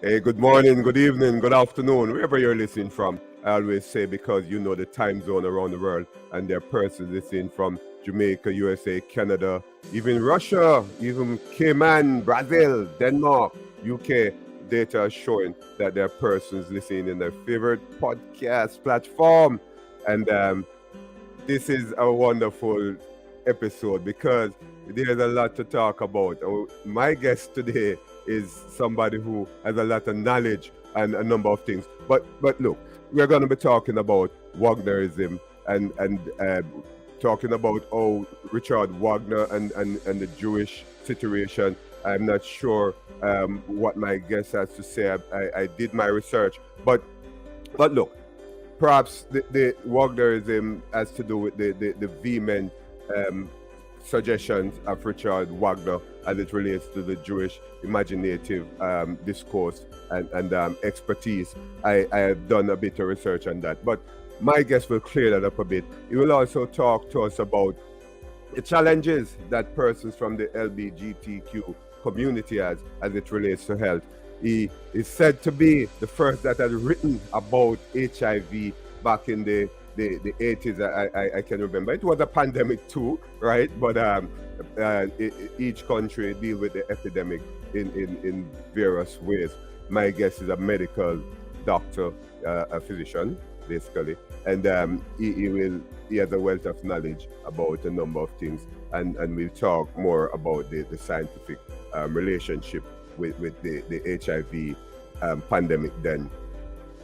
Hey, good morning, good evening, good afternoon, wherever you're listening from. I always say because you know the time zone around the world, and there are persons listening from Jamaica, USA, Canada, even Russia, even Cayman, Brazil, Denmark, UK. Data is showing that there are persons listening in their favorite podcast platform. And this is a wonderful episode because there's a lot to talk about. My guest today is somebody who has a lot of knowledge and a number of things. But look, we're going to be talking about Wagnerism and talking about how Richard Wagner and the Jewish situation. I'm not sure what my guest has to say. I did my research, but look, perhaps the Wagnerism has to do with the vehement um, suggestions of Richard Wagner as it relates to the Jewish imaginative discourse and expertise. I have done a bit of research on that, but my guest will clear that up a bit. He will also talk to us about the challenges that persons from the LBGTQ community has as it relates to health. He is said to be the first that had written about HIV back in the 80s. I can remember. It was a pandemic too, right? But each country deal with the epidemic in various ways. My guest is a medical doctor, a physician, basically, and he has a wealth of knowledge about a number of things, and we'll talk more about the scientific relationship with the HIV pandemic then.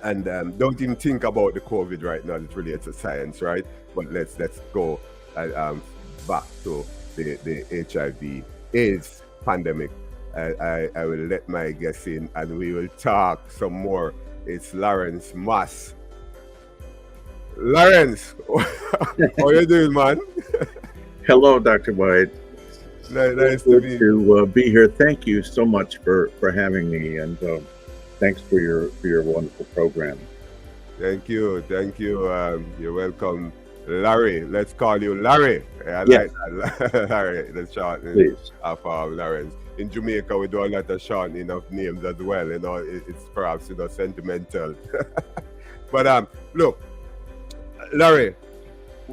And don't even think about the COVID right now. It relates to science, right? But let's go back to the HIV AIDS pandemic. I will let my guest in, and we will talk some more. It's Lawrence Moss. Lawrence, how you doing, man? Hello, Dr. White. Nice to Good meet to be here. Thank you so much for having me, and thanks for your wonderful program. Thank you. You're welcome, Larry. Let's call you Larry. I Yes, like that. Larry, the shortening please. of Lawrence. In Jamaica, we do a lot of shortening of names as well. You know, it's perhaps sentimental. But look, Larry.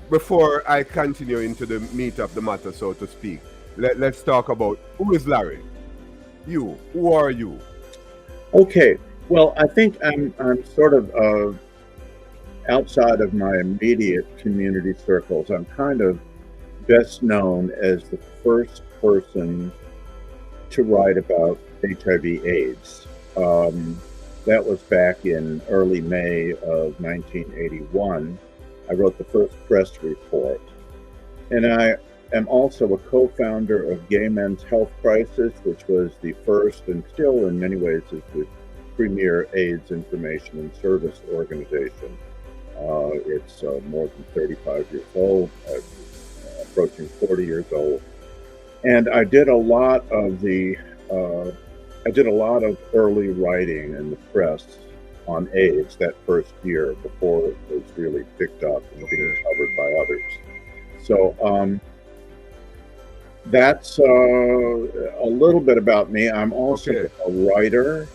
Before I continue into the meat of the matter, so to speak, let's talk about who is Larry. You. Who are you? Okay. Well, I think I'm sort of outside of my immediate community circles. I'm kind of best known as the first person to write about HIV/AIDS. That was back in early May of 1981. I wrote the first press report. And I am also a co-founder of Gay Men's Health Crisis, which was the first and still in many ways is the premier AIDS information and service organization. It's more than 35 years old, approaching 40 years old. And I did a lot of early writing in the press on AIDS that first year before it was really picked up and being covered by others. So that's a little bit about me. I'm also a writer.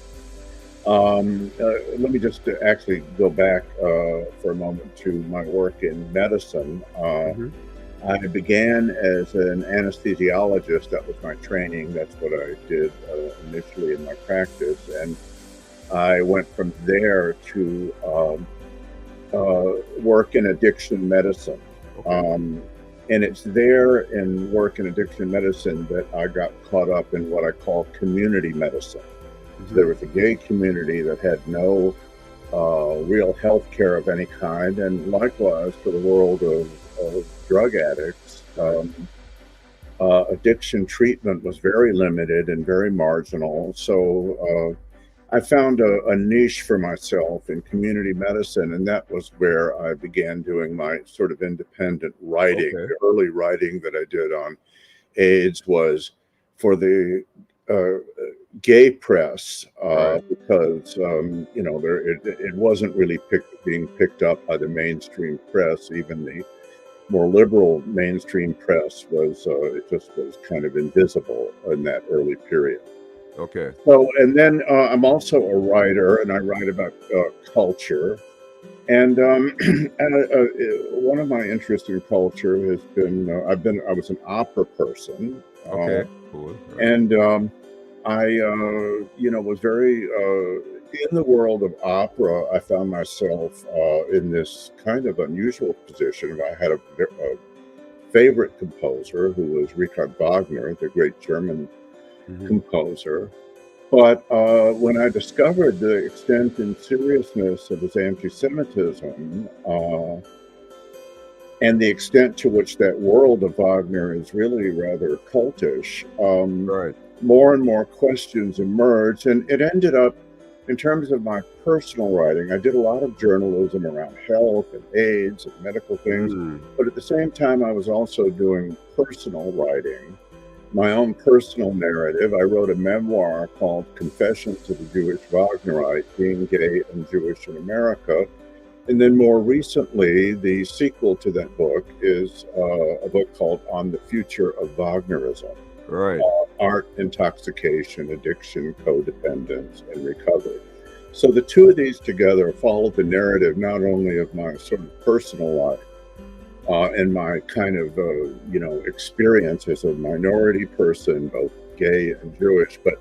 Let me just actually go back for a moment to my work in medicine. I began as an anesthesiologist. That was my training. That's what I did initially in my practice. And I went from there to work in addiction medicine. And it's there in work in addiction medicine that I got caught up in what I call community medicine. So there was a gay community that had no real health care of any kind. And likewise for the world of drug addicts, addiction treatment was very limited and very marginal. So I found a niche for myself in community medicine, and that was where I began doing my sort of independent writing. The early writing that I did on AIDS was for the gay press, because it wasn't really being picked up by the mainstream press. Even the more liberal mainstream press was it just was kind of invisible in that early period. Okay. So, and then I'm also a writer, and I write about culture. And one of my interests in culture has been I was an opera person, Okay. Cool. Right. and I was very in the world of opera. I found myself in this kind of unusual position. I had a favorite composer who was Richard Wagner, the great German Hmm. composer. But when I discovered the extent and seriousness of his anti-Semitism and the extent to which that world of Wagner is really rather cultish, Right. more and more questions emerged. And it ended up, in terms of my personal writing, I did a lot of journalism around health and AIDS and medical things. Mm. But at the same time, I was also doing personal writing, my own personal narrative. I wrote a memoir called Confessions of a Jewish Wagnerite, Being Gay and Jewish in America. And then more recently, the sequel to that book is a book called On the Future of Wagnerism, Right. Art, Intoxication, Addiction, Codependence, and Recovery. So the two of these together follow the narrative not only of my sort of personal life, and my kind of experience as a minority person, both gay and Jewish, but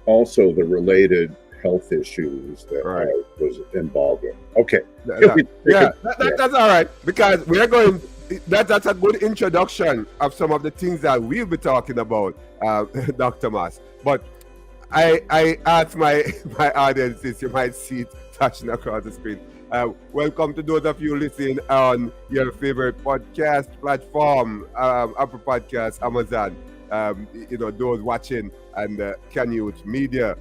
also the related health issues that Right. I was involved in. Okay. That's all right, because we are going. That's a good introduction of some of the things that we'll be talking about, Dr. Mas. But I asked my audience this. You might see it touching across the screen. Welcome to those of you listening on your favorite podcast platform, Apple Podcasts, Amazon. Those watching and Canute Media.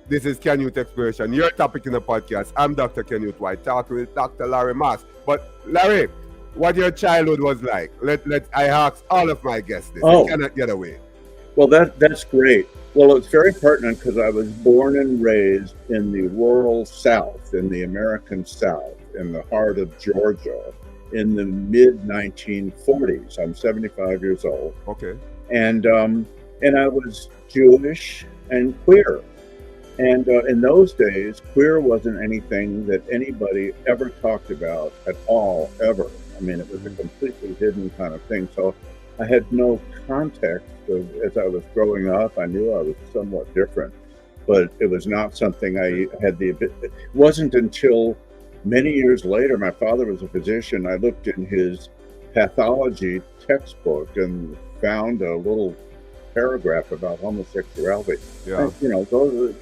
This is Canute Exploration, your topic in the podcast. I'm Dr. Canute White, talking with Dr. Larry Mas. But Larry, what your childhood was like? I ask all of my guests this. Oh. I cannot get away. Well, that's great. Well, it's very pertinent because I was born and raised in the rural South, in the American South, in the heart of Georgia, in the mid 1940s. I'm 75 years old, Okay. and I was Jewish and queer. And in those days, queer wasn't anything that anybody ever talked about at all, ever. I mean, it was a completely hidden kind of thing. So I had no context of, as I was growing up. I knew I was somewhat different, but it was not something I had it wasn't until many years later, my father was a physician. I looked in his pathology textbook and found a little paragraph about homosexuality. Yeah. And,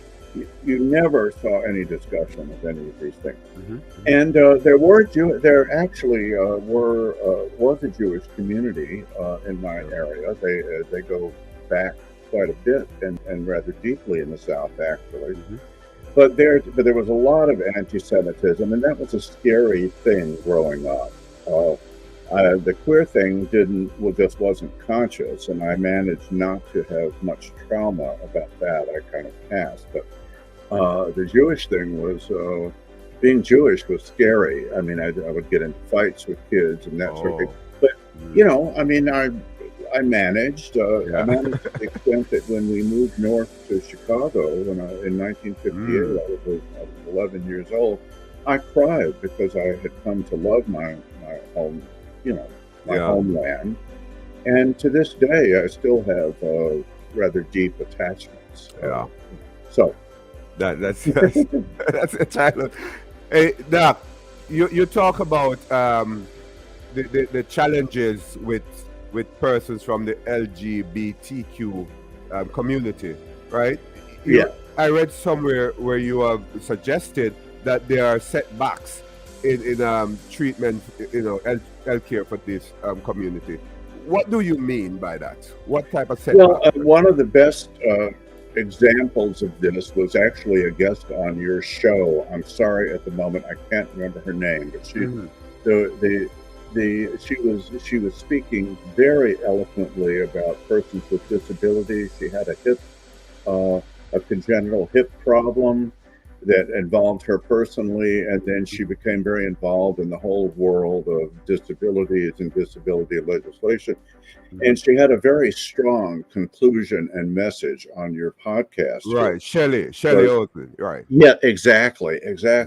you never saw any discussion of any of these things. Mm-hmm. And there actually was a Jewish community in my area. They go back quite a bit and rather deeply in the South, actually. Mm-hmm. But there was a lot of anti-Semitism, and that was a scary thing growing up. The queer thing just wasn't conscious, and I managed not to have much trauma about that. I kind of passed, but the Jewish thing was, being Jewish was scary. I mean, I would get in fights with kids and that sort of thing. But, I mean, I managed. I managed to the extent that when we moved north to Chicago in 1958, I was 11 years old, I cried because I had come to love my home, my homeland. And to this day, I still have rather deep attachments. So. That's a childhood. Hey, Doc, you talk about the challenges with persons from the LGBTQ community, right? I read somewhere where you have suggested that there are setbacks in treatment, healthcare for this community. What do you mean by that? What type of setback? Well, one of the best examples of this was actually a guest on your show. I'm sorry at the moment I can't remember her name, but she she was speaking very eloquently about persons with disabilities. She had a congenital hip problem, that involved her personally, and then she became very involved in the whole world of disabilities and disability legislation. And she had a very strong conclusion and message on your podcast here. Right, Shelley Olsen, right. Yeah, exactly,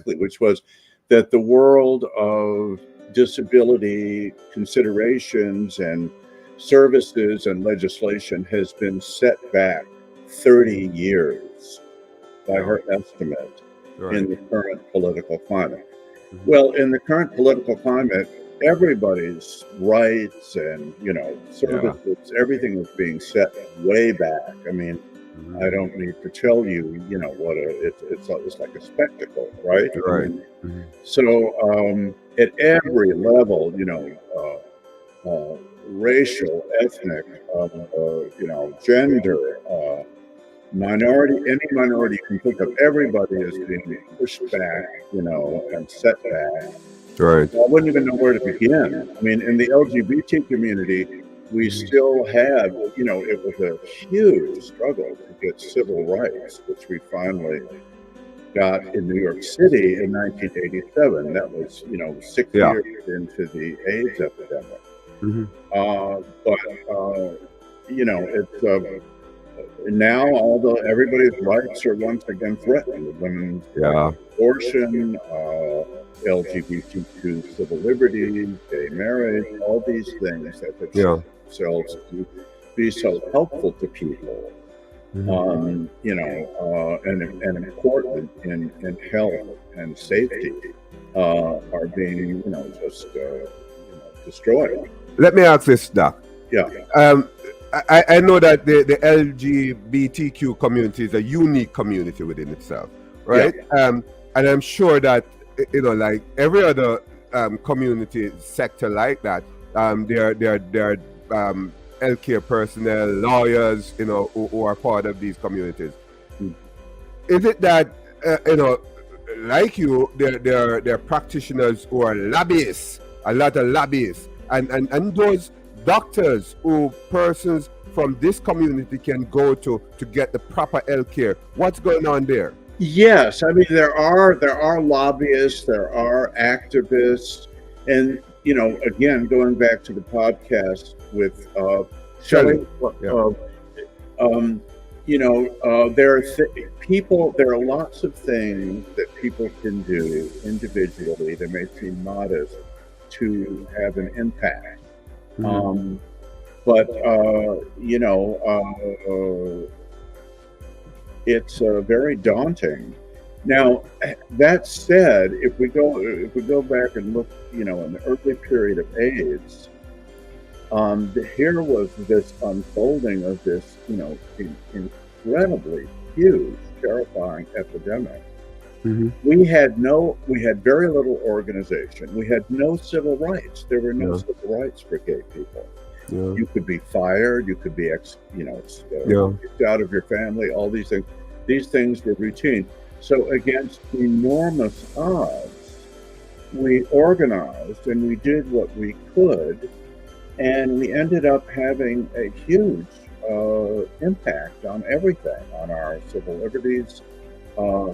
which was that the world of disability considerations and services and legislation has been set back 30 years by her estimate in the current political climate. Well, in the current political climate, everybody's rights and, services, everything is being set way back. I mean, I don't need to tell you, what it's like a spectacle, right? Right. So at every level, racial, ethnic, gender, any minority you can think of, everybody is being pushed back, and set back. Right. I wouldn't even know where to begin. I mean, in the LGBT community, we still have, it was a huge struggle to get civil rights, which we finally got in New York City in 1987. That was, 6 years into the AIDS epidemic. It's now everybody's rights are once again threatened. Women's abortion, LGBTQ civil liberties, gay marriage, all these things that themselves to be so helpful to people, and important in health and safety, are being, just destroyed. Let me ask this, Doc. Yeah. I know that the LGBTQ community is a unique community within itself, right? And I'm sure that, like every other community sector like that, there are healthcare personnel, lawyers, who are part of these communities. Is it that, like you, there are practitioners who are lobbyists, a lot of lobbyists, and those doctors who persons from this community can go to get the proper health care? What's going on there? Yes, I mean there are lobbyists, there are activists, and again, going back to the podcast with Shelley, there are lots of things that people can do individually that may seem modest to have an impact. It's very daunting. Now, that said, if we go back and look, in the early period of AIDS, here was this unfolding of this, incredibly huge, terrifying epidemic. We had very little organization. We had no civil rights. There were no civil rights for gay people. You could be fired. You could be kicked out of your family. All these things. These things were routine. So against enormous odds, we organized and we did what we could, and we ended up having a huge impact on everything, on our civil liberties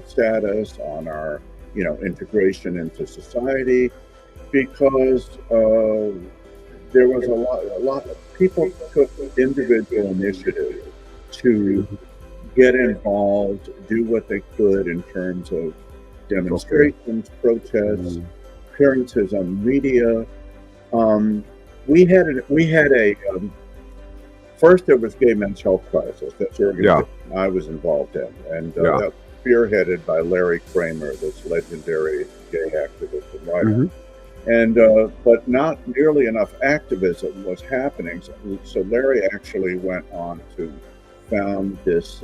status, on our integration into society, because there was a lot of people took individual initiative to get involved, do what they could in terms of demonstrations, protests, appearances on media. We had a first there was Gay Men's Health Crisis. That's the organization I was involved in, and that was spearheaded by Larry Kramer, this legendary gay activist and writer. And but not nearly enough activism was happening. So Larry actually went on to found this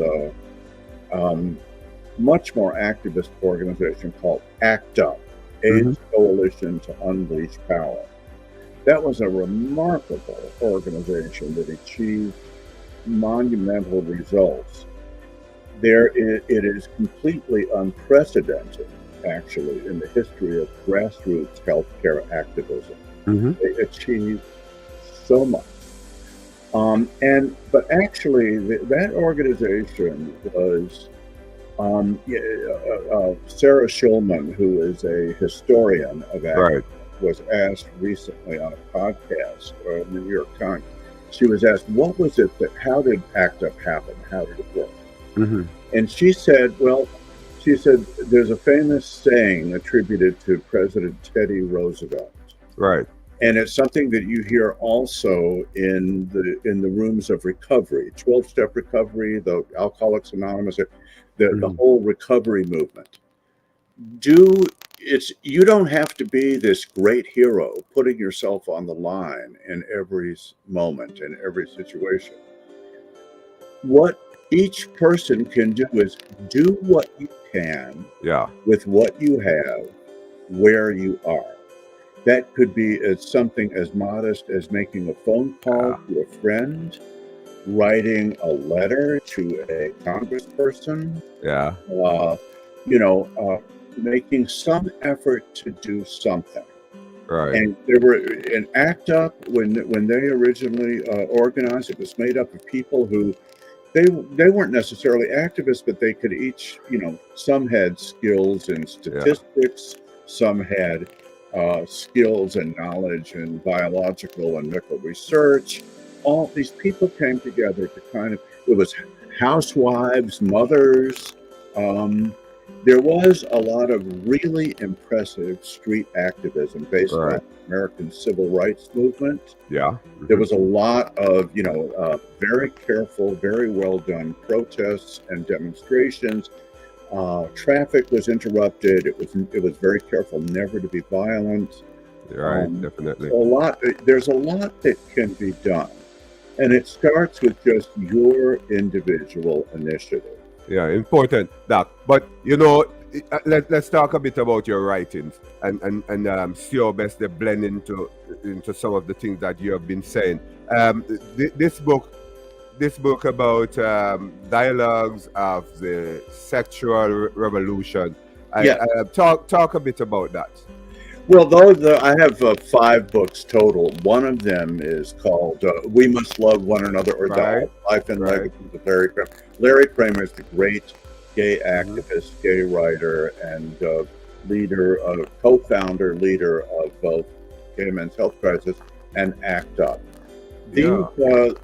much more activist organization called ACT UP, AIDS Coalition to Unleash Power. That was a remarkable organization that achieved monumental results. It is completely unprecedented, actually, in the history of grassroots healthcare activism. They achieved so much. But actually, that organization was Sarah Schulman, who is a historian of activism, Right. was asked recently on a podcast in the New York Times. She was asked, "What was it how did ACT UP happen? How did it work?" Mm-hmm. And she said, there's a famous saying attributed to President Teddy Roosevelt. Right. And it's something that you hear also in the rooms of recovery, 12-step recovery, the Alcoholics Anonymous, the whole recovery movement. You don't have to be this great hero putting yourself on the line in every moment, in every situation. What each person can do is do what you can with what you have, where you are. That could be something as modest as making a phone call to a friend, writing a letter to a congressperson, making some effort to do something. Right. And there were in ACT UP when they originally organized. It was made up of people who they weren't necessarily activists, but they could each, some had skills in statistics, some had skills and knowledge in biological and medical research. All these people came together to it was housewives, mothers. There was a lot of really impressive street activism based on the American Civil Rights Movement. Yeah. There was a lot of, very careful, very well done protests and demonstrations. Traffic was interrupted. It was very careful never to be violent. Right, definitely. There's a lot that can be done. And it starts with just your individual initiative. Yeah, important, Doc. But let's talk a bit about your writings and see how best they blend into some of the things that you have been saying. This book about dialogues of the sexual revolution. Talk a bit about that. Well, I have 5 books total. One of them is called "We Must Love One Another" or "Die: Life and Legacies of Larry Kramer." Larry Kramer is the great gay activist, gay writer, and co-founder, leader of both Gay Men's Health Crisis and ACT UP. These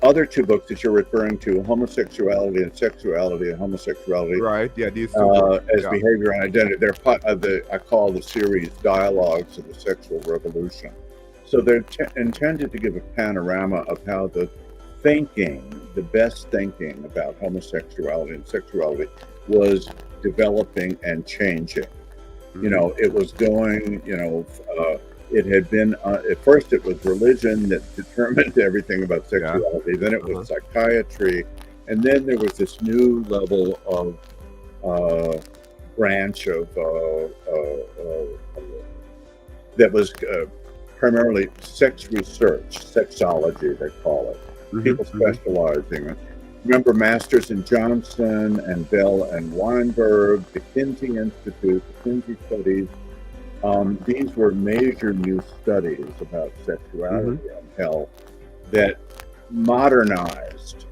other 2 books that you're referring to, Homosexuality and Sexuality, and Homosexuality these 2 as Behavior and Identity, they're part of I call the series Dialogues of the Sexual Revolution. So they're intended to give a panorama of how the best thinking about homosexuality and sexuality was developing and changing. It was going, it had been, at first it was religion that determined everything about sexuality, then it was psychiatry, and then there was this new level of branch of that was primarily sex research, sexology they call it. People specializing. Remember Masters and Johnson and Bell and Weinberg, the Kinsey Institute, the Kinsey Studies. These were major new studies about sexuality and health that modernized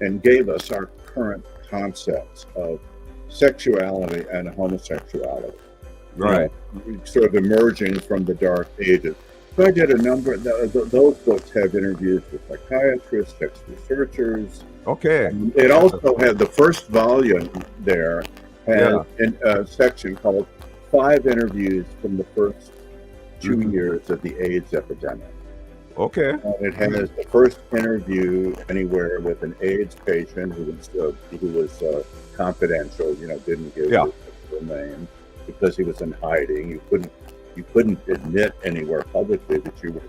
and gave us our current concepts of sexuality and homosexuality. Right. Sort of emerging from the dark ages. So I did a number of those books have interviews with psychiatrists, sex researchers. Okay. It also had the first volume there has a section called 5 interviews from the first 2 years of the AIDS epidemic. Okay. And it has the first interview anywhere with an AIDS patient who was confidential, didn't give his full name because he was in hiding. You couldn't admit anywhere publicly that you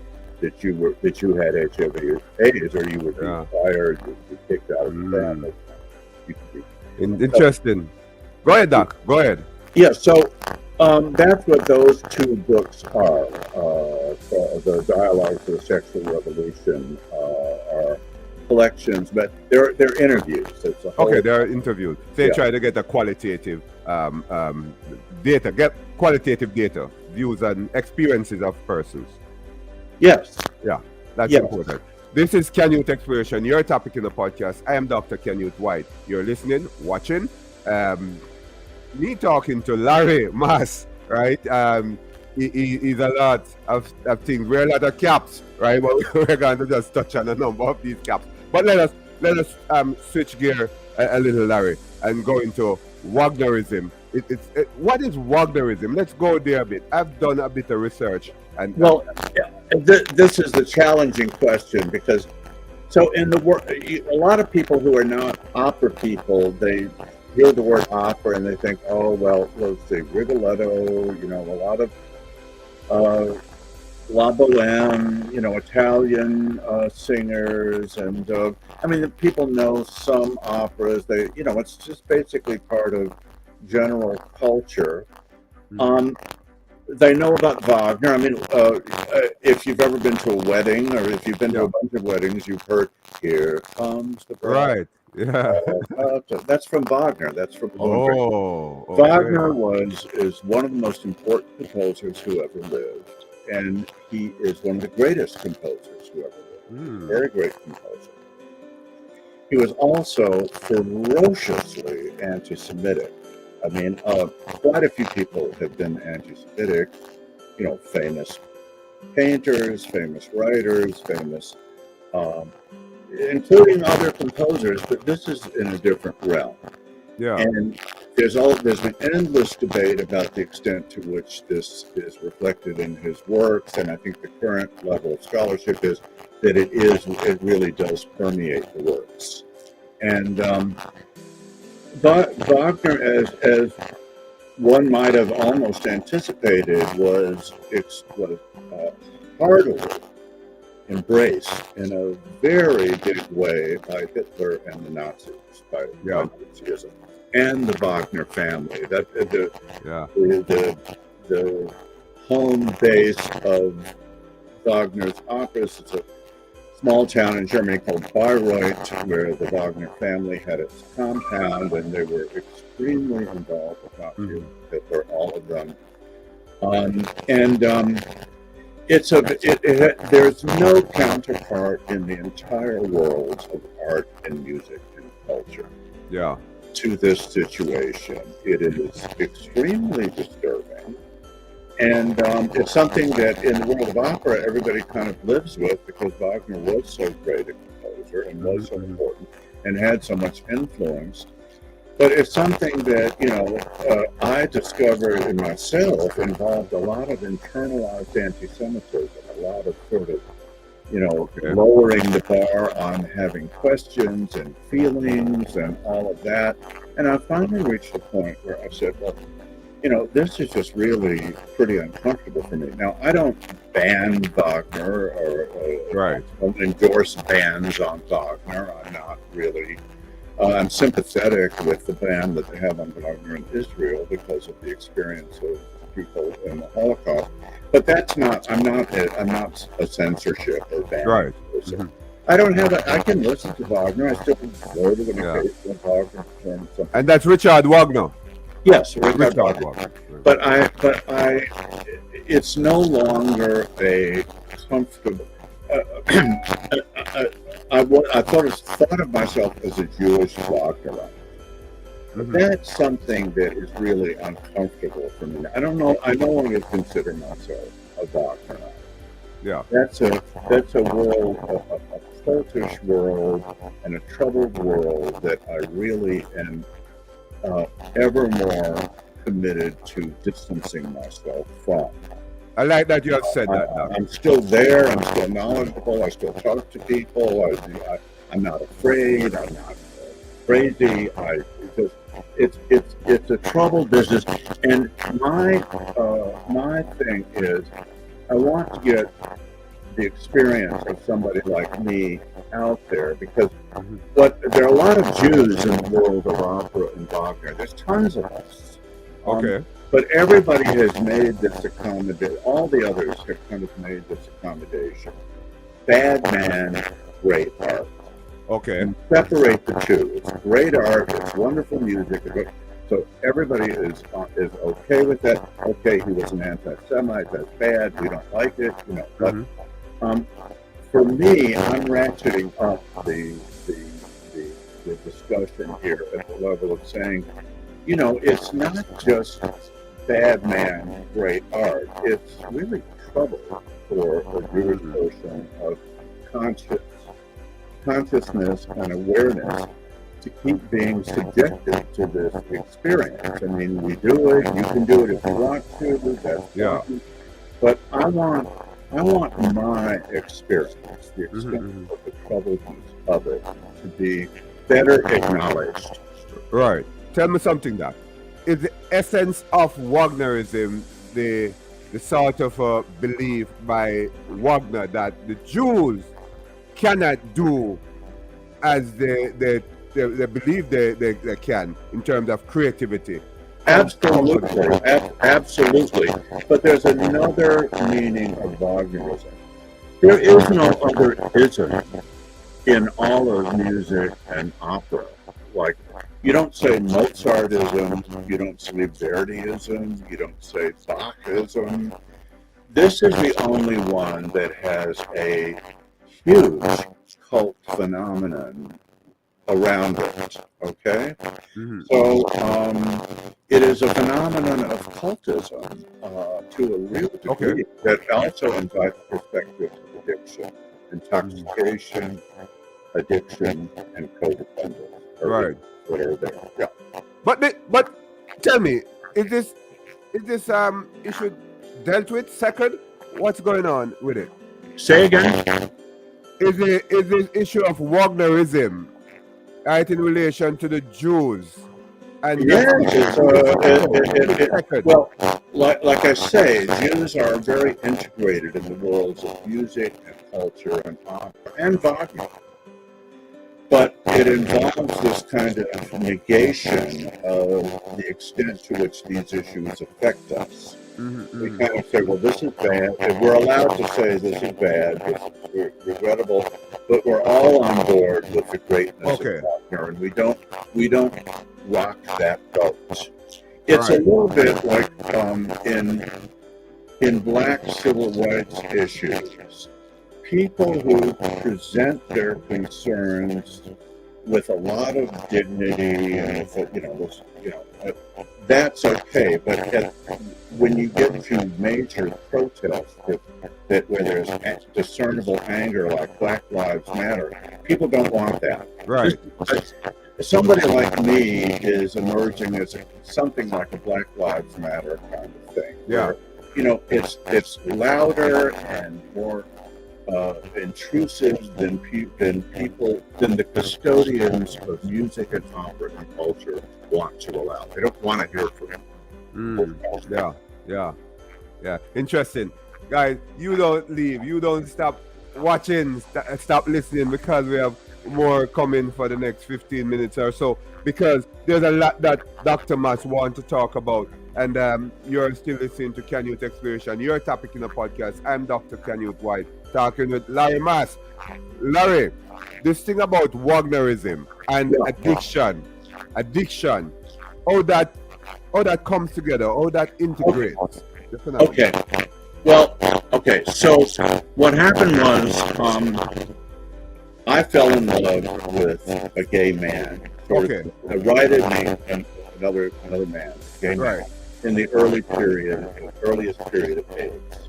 had HIV or AIDS, or you would be fired, you'd be kicked out of the family. Interesting. Go ahead, Doc. Go ahead. Yeah. So that's what those 2 books are. The Dialogues of the Sexual Revolution are collections, but they're interviews. It's a whole they're interviews. They try to get a qualitative qualitative data, views and experiences of persons. Yes. Yeah, that's important. This is Canute Exploration, your topic in the podcast. I am Dr. Canute White. You're listening, watching. me talking to Larry Mass, right? He's a lot of things. We're a lot of caps, right? But we're going to just touch on a number of these caps. But let us switch gear a little, Larry, and go into Wagnerism. What is Wagnerism? Let's go there a bit. I've done a bit of research, and Well, this is the challenging question because, so in the world, a lot of people who are not opera people, they hear the word opera and they think, oh, well, let's see, Rigoletto, a lot of La Boheme, Italian singers, and I mean, people know some operas. It's just basically part of general culture. Mhm. They know about Wagner. I mean, if you've ever been to a wedding, or if you've been to Yeah, a bunch of weddings, you've heard "Here Comes the Bride." right. Yeah. That's from Wagner. That's from poetry. Oh, okay. Wagner is one of the most important composers who ever lived, and he is one of the greatest composers who ever lived. Hmm. Very great composer. He was also ferociously anti-Semitic. I mean, quite a few people have been anti-Semitic. Famous painters, famous writers, famous, um, including other composers. But this is in a different realm. Yeah. And there's been endless debate about the extent to which this is reflected in his works, and I think the current level of scholarship is that it really does permeate the works. And Wagner, as one might have almost anticipated, was heartily embraced in a very big way by Hitler and the Nazis, by Yeah. Nazism, and the Wagner family. That Yeah. the home base of Wagner's operas. It's a small town in Germany called Bayreuth, where the Wagner family had its compound, and they were extremely involved with Nazi Hitler, all of them. There's no counterpart in the entire world of art and music and culture Yeah. to this situation. It is extremely disturbing. And it's something that in the world of opera, everybody kind of lives with because Wagner was so great a composer and was so important and had so much influence. But it's something that, I discovered in myself involved a lot of internalized anti-Semitism, a lot of sort of, lowering the bar on having questions and feelings and all of that. And I finally reached a point where I said, well, this is just really pretty uncomfortable for me. Now, I don't ban Wagner or Right. don't endorse bans on Wagner. I'm not really. I'm sympathetic with the ban that they have on Wagner in Israel because of the experience of people in the Holocaust. But that's not. I'm not a censorship or ban Right. person. Mhm. I don't have a. I can listen to Wagner. I still go to an Yeah. occasional Wagner performance. And that's Richard Wagner. Yes, Richard Wagner. Wagner. But it's no longer a comfortable. I thought of myself as a Jewish Wagnerite. Mhm. That's something that is really uncomfortable for me. I don't know. I no longer consider myself a Wagnerite. Yeah. That's a world, a cultish world, and a troubled world that I really am ever more committed to distancing myself from. I like that you have said that now. I'm still there. I'm still knowledgeable. I still talk to people. I'm not afraid. I'm not crazy. It's a troubled business. And my thing is, I want to get the experience of somebody like me out there because there are a lot of Jews in the world of opera and Wagner. There's tons of us. Okay. But everybody has made this accommodation. All the others have kind of made this accommodation. Bad man, great art. Okay. And separate the two. It's great art. It's wonderful music. So everybody is okay with that. Okay, he was an anti-Semite. That's bad. We don't like it. But for me, I'm ratcheting up the discussion here at the level of saying, it's not just bad man, great art. It's really trouble for a Jewish person of consciousness and awareness to keep being subjected to this experience. I mean, we do it. You can do it if you want to. That's fine. But I want my experience, the extent of the troubles of it, to be better acknowledged. Right. Tell me something that is the essence of Wagnerism, the sort of belief by Wagner that the Jews cannot do as they believe they can in terms of creativity. Absolutely, absolutely. But there's another meaning of Wagnerism. There is no other ism in all of music and opera. Like, you don't say Mozartism, you don't say Verdiism, you don't say Bachism. This is the only one that has a huge cult phenomenon around it, okay? So it is a phenomenon of cultism to a real degree that also invites perspective of addiction, intoxication, addiction, and codependence. Right. Whatever there. Yeah. But tell me, is this issue dealt with? Second, what's going on with it? Say again. Is this issue of Wagnerism, right, in relation to the Jews? And well, like I say, Jews are very integrated in the worlds of music and culture and opera and Wagner. But it involves this kind of negation of the extent to which these issues affect us. We kind of say, well, this is bad, and we're allowed to say this is bad, this is regrettable, but we're all on board with the greatness of Wagner, and we don't rock that boat. It's a little bit like in Black civil rights issues. People who present their concerns with a lot of dignity and that's okay. But when you get to major protests that where there's discernible anger, like Black Lives Matter, people don't want that. Right. Somebody like me is emerging as something like a Black Lives Matter kind of thing. Yeah. Where, it's louder and more intrusive than the custodians of music and opera and culture want to allow. They don't want to hear from them. Yeah. Interesting, guys. You don't leave. You don't stop watching. Stop listening, because we have more coming for the next 15 minutes or so. Because there's a lot that Dr. Mas wants to talk about. And you're still listening to Canute Exploration, your topic in the podcast. I'm Dr. Canute White, talking with Larry Mas. Larry, this thing about Wagnerism and addiction, how that comes together, how that integrates. Okay. Well, okay. So what happened was I fell in love with a gay man. Right in another man, gay man. In the earliest period of AIDS.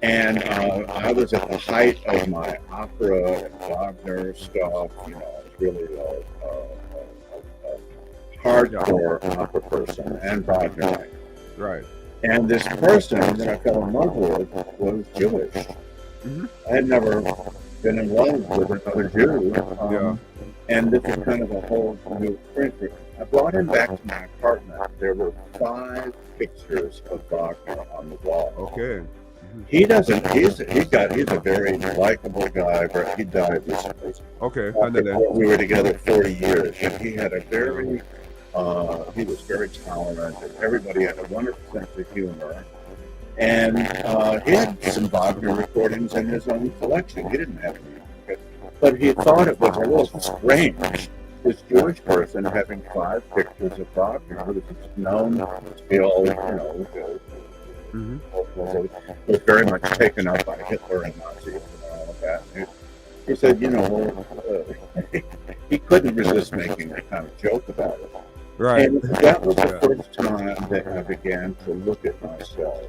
And I was at the height of my opera and Wagner stuff. I was really a hardcore opera person and Wagner. Right. And this person that I fell in love with was Jewish. I had never been in love with another Jew. And this is kind of a whole new experience. I brought him back to my apartment. There were 5 pictures of Wagner on the wall. Okay. He's a very likable guy. He died recently. Okay. We were together 40 years, and he had he was very tolerant, and everybody had a wonderful sense of humor. And he had some Wagner recordings in his own collection. He didn't have any, but he thought it was a little strange. This Jewish person having 5 pictures of Wagner, who was known to be all, was very much taken up by Hitler and Nazis and all of that. He said, he couldn't resist making a kind of joke about it. Right. And that was the Yeah. first time that I began to look at myself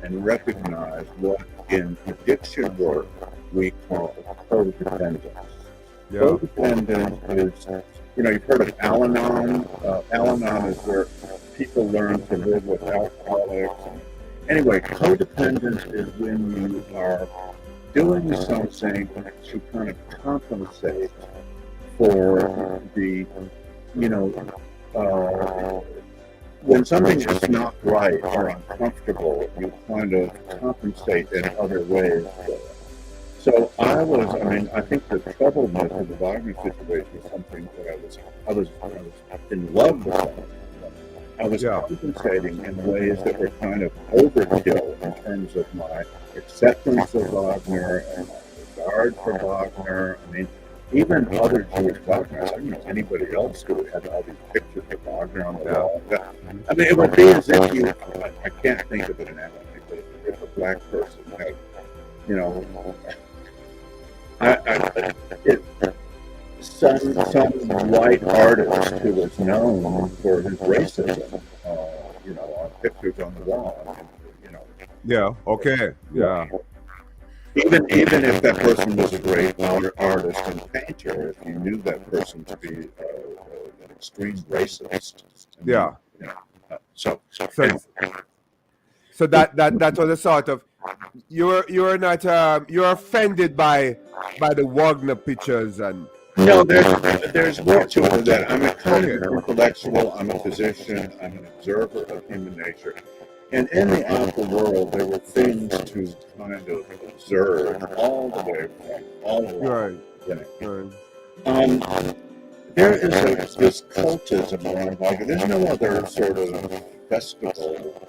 and recognize what in addiction work we call codependence. Yeah. Codependence is, you've heard of Al-Anon. Al-Anon is where people learn to live with alcoholics. Anyway, codependence is when you are doing something to kind of compensate for the, you know, when something is not right or uncomfortable, you kind of compensate in other ways for it. So I think the troubledness of the Wagner situation is something that I was in love with that. I was Yeah. compensating in ways that were kind of overkill in terms of my acceptance of Wagner and my regard for Wagner. I mean, even other Jewish Wagnerites, I don't know anybody else who had all these pictures of Wagner on the wall. I mean, it would be as if I can't think of an analogy, but if a black person had, some white artist who was known for his racism, on pictures on the wall. I mean, Yeah. Okay. Yeah. Even if that person was a great artist and painter, if you knew that person to be an extreme racist, Yeah. So So that was a sort of you're not you're offended by the Wagner pictures and no, there's more to it than that. I'm a kind of an intellectual. I'm a physician. I'm an observer of human nature. And in the outer world, there were things to kind of observe all the way from all around. Right. There is this cultism around Wagner. There's no other sort of festival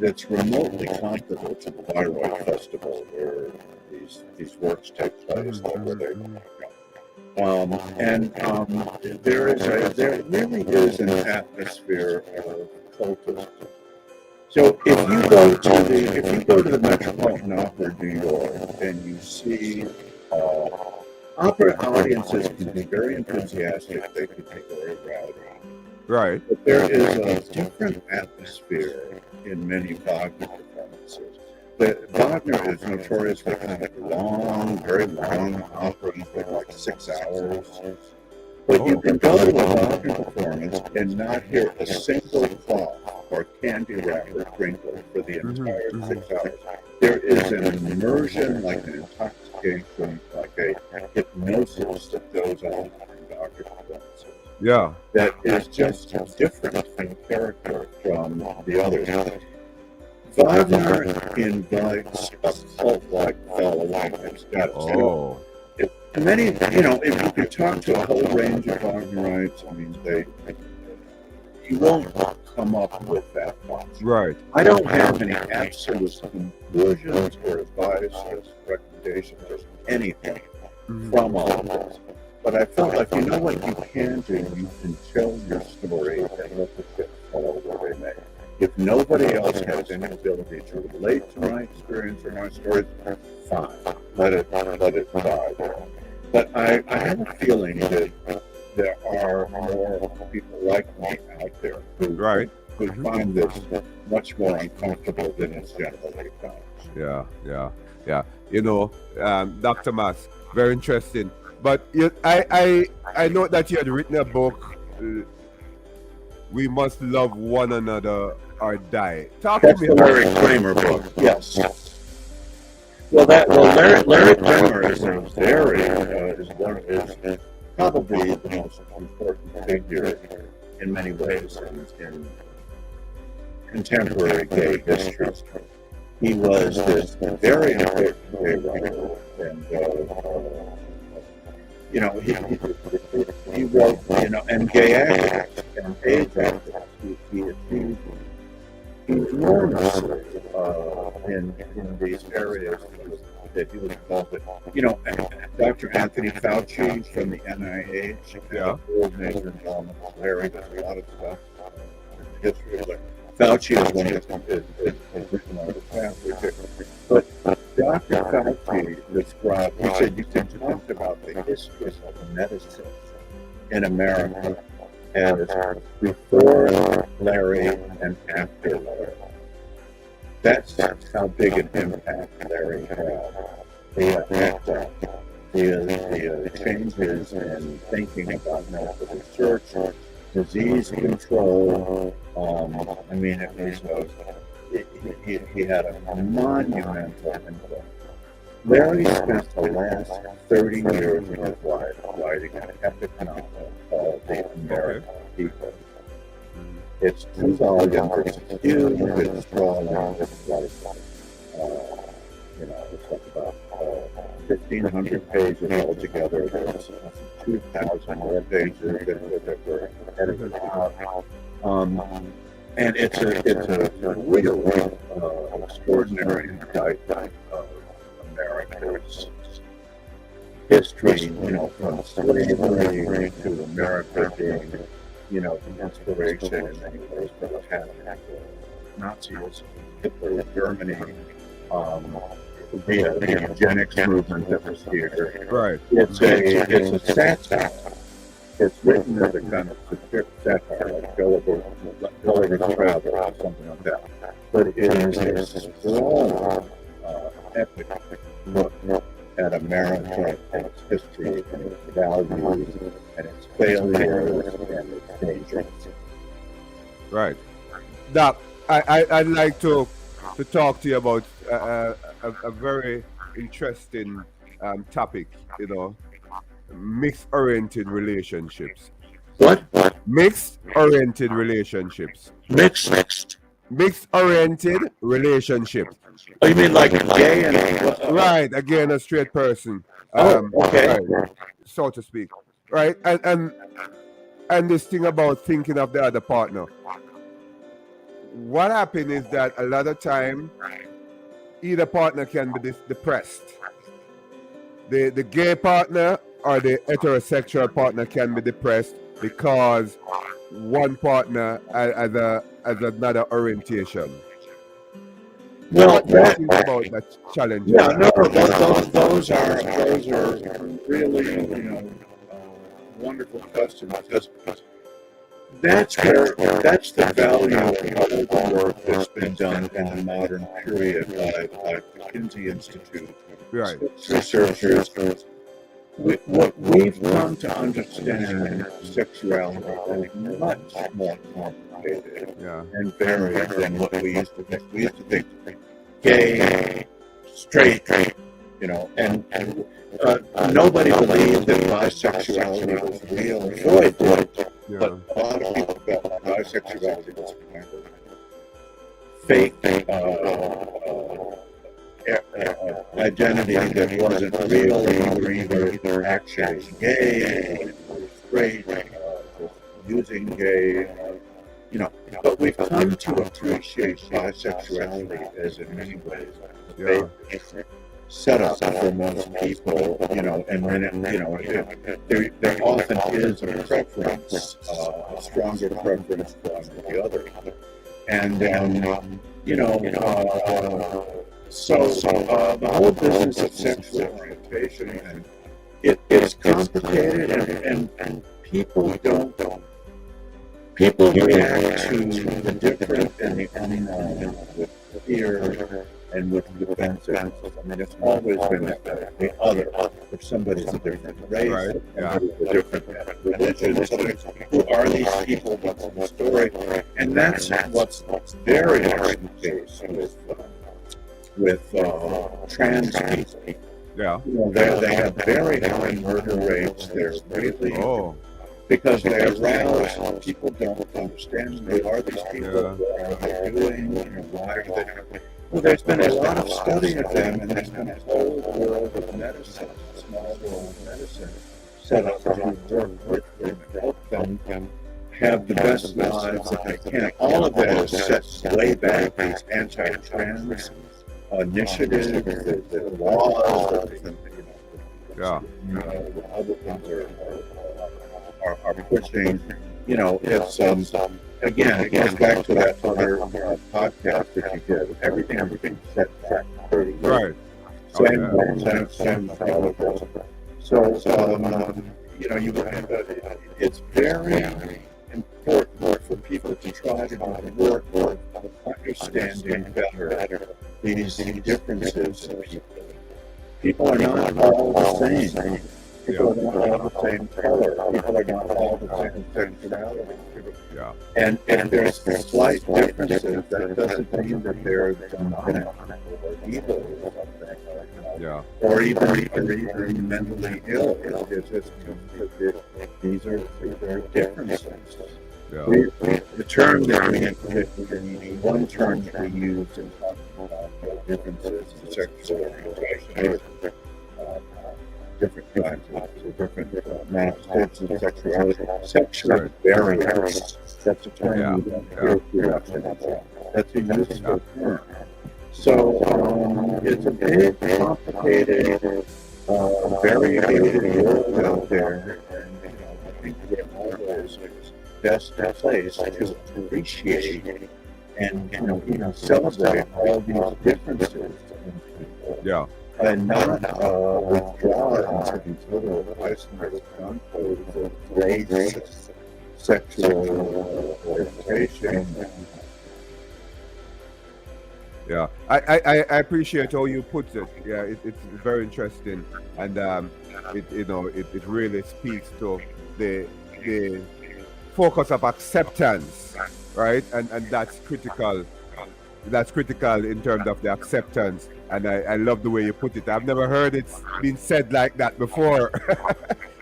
that's remotely comparable to the Bayreuth Festival, where these works take place. There really is an atmosphere of cultism. So if you go to the Metropolitan Opera in New York and you see opera audiences can be very enthusiastic, they can be very rowdy. Right. But there is a different atmosphere in many Wagner performances. But Wagner is notorious for kind of long, very long operas that are like 6 hours. But you can go to a Wagner performance and not hear a single cloth or candy wrapper crinkle for the entire 6 hours. There is an immersion, like an intoxication, like a hypnosis that goes on in Wagner performances. Yeah. That is just different in character from the others. Wagner invites a cult-like following. It's got many, if you could talk to a whole range of Wagnerites, I mean, you won't come up with that much. Right. I don't have any absolute conclusions or advices, recommendations, or anything from all of this. But I felt like, you know what you can do? You can tell your story and let the chips fall where they may. If nobody else has any ability to relate to my experience or my story, fine. Let it die there. But I have a feeling that there are more people like me out there who find this much more uncomfortable than it's generally found. Yeah. Dr. Mas, very interesting. But I know that you had written a book, We Must Love One Another or Die. Talk That's to me the about Larry Kramer book. Yes. Larry Kramer is probably the most important figure in many ways in contemporary gay history. He was this very important gay writer, and he wrote, and gay activists and AIDS activists. He achieved enormously in these areas that he was involved with. Dr. Anthony Fauci from the NIH, coordinated involvement with Larry, does a lot of stuff in the history of Larry. Fauci is one of his written on the pathway. But Dr. Fauci described, he said, you can talk about the history of medicine in America as before Larry and after Larry. That's how big an impact Larry had. The changes in thinking about medical research, disease control. I mean, he had a monumental input. Larry spent the last 30 years of his life writing an epic novel called The American People. It's 2 volumes, it's huge, it's sprawling, it's like, it's like about 1,500 pages altogether. There's 2,000 more pages that were edited out. And it's a real extraordinary indictment of America's history, from slavery to America being, the inspiration in many ways for what happened after Nazism, Hitler, Germany, the eugenics movement that was here. Right. It's a satire. It's written as a kind of satire, like Gulliver's Travel or something like that. But it is a strong, epic look at America and its history and its values and its failures and its dangers. Right. Doc, I'd like to talk to you about a very interesting topic, mixed-oriented relationships. What? Mixed-oriented relationships. Mixed-oriented relationships. Oh, you mean like gay and... Right, again, a straight person. Okay. Right, so to speak. Right, and this thing about thinking of the other partner. What happens is that a lot of time, either partner can be depressed. The gay partner or the heterosexual partner can be depressed because one partner has another orientation. Well, what do you think about that challenge? Yeah, no, those are really wonderful questions, because that's the value of all the work that's been done in the modern period by the Kinsey Institute. Right. Researchers. What we've come to understand sexuality is much more complicated and varied than what we used to think. We used to think gay, straight, and nobody believed that bisexuality was real. Freud did, but a lot of people felt bisexuality was kind of fake identity that wasn't real. You were actually gay, straight, using gay, But we've come to appreciate bisexuality as, in many ways, set up for most people, and when there often is a preference, a stronger preference for one or the other, and so the whole business of sexual orientation, and it is complicated, and people react to the different and the unknown with fear and with defensiveness. I mean, it's always been the other. If somebody's a different race, right. a different religion, who are these people? What's the story? And that's what's very much the case with trans people. Yeah. They have very high murder rates. They're really because they arouse people don't understand who are these people, what are they doing, why are they. Well, there's been a lot of study of them, and there's been a whole world of medicine, a small world of medicine, set up to work with them and help them have the best lives that they can. All of that is set way back, these anti-trans initiatives, the laws, the Republicans are pushing. It's again, it goes back to that other podcast that you did. Everything set back 30 years. Right. Same So it's very people to try to work on understanding better these differences in people. People are not all the same. People are not all the same color. People are not all the same sexuality. Yeah. And there's slight differences. That doesn't mean that they're demonic or evil or something. Yeah. Or even mentally ill. It's just these are differences. Yeah. The term one term that we use in talking about differences in sexual orientation, different kinds of different manifestations of sexuality, sexual variance. That's a term we don't hear too much anymore. That's a useful term. So it's a big, complicated, variegated world out there, and I think we're always best placed to appreciate and celebrate all these differences in people. Yeah. And not withdraw into these little isolated conflicts of race, sexual orientation. Yeah, I appreciate how you put it. Yeah, it's very interesting, and it really speaks to the focus of acceptance, right? And that's critical. That's critical in terms of the acceptance, and I love the way you put it. I've never heard it been said like that before.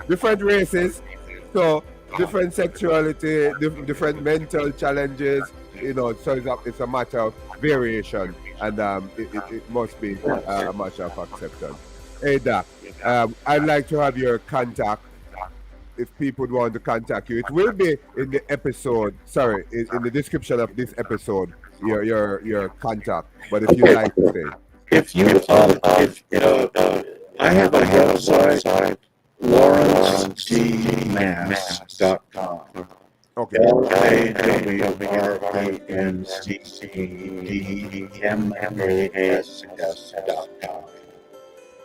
Different races, so different sexuality, different mental challenges. So it's a matter of variation, and it must be a matter of acceptance. Hey, Doc, I'd like to have your contact if people would want to contact you. It will be in the episode. Sorry, in the description of this episode. Your contact. But if you'd like to say, I have a website, lawrencegmass.com. Okay. LAWRENCEGMASS.com.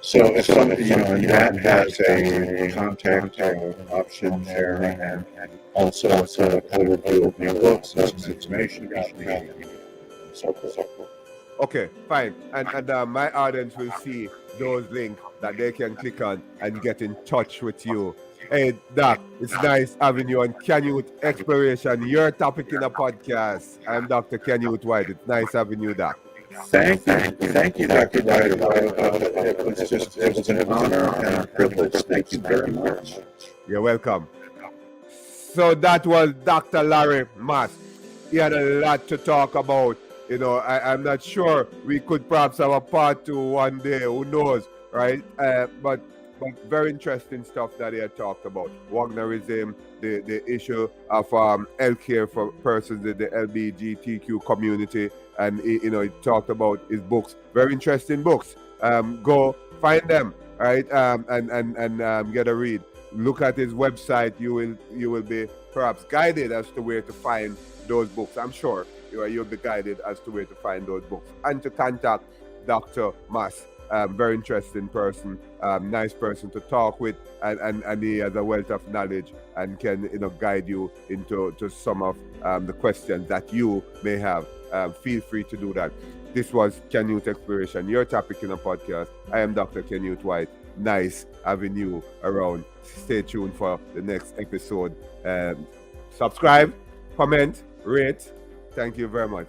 So if somebody, and that has a contact option there, and also an overview of my books and some information about me, and so forth. Okay, fine. And my audience will see those links that they can click on and get in touch with you. Hey, Doc, it's nice having you on Canute Exploration, your topic in a podcast. I'm Dr. Canute White. It's nice having you, Doc. Thank you, Dr. White. It was an honor and a privilege. Thank you very much. You're welcome. So that was Dr. Larry Mass. He had a lot to talk about. I'm not sure we could perhaps have a part 2 one day. Who knows, right? But very interesting stuff that he had talked about. Wagnerism, the issue of healthcare for persons in the LBGTQ community, and he talked about his books. Very interesting books. Go find them, right? And get a read. Look at his website. You will be perhaps guided as to where to find those books. I'm sure you'll be guided as to where to find those books and to contact Dr. Mass. Very interesting person, nice person to talk with, and he has a wealth of knowledge and can guide you into some of the questions that you may have. Feel free to do that. This was Canute Exploration, your topic in a podcast. I am Dr. Canute White. Nice having you around. Stay tuned for the next episode. Subscribe, comment, rate. Thank you very much.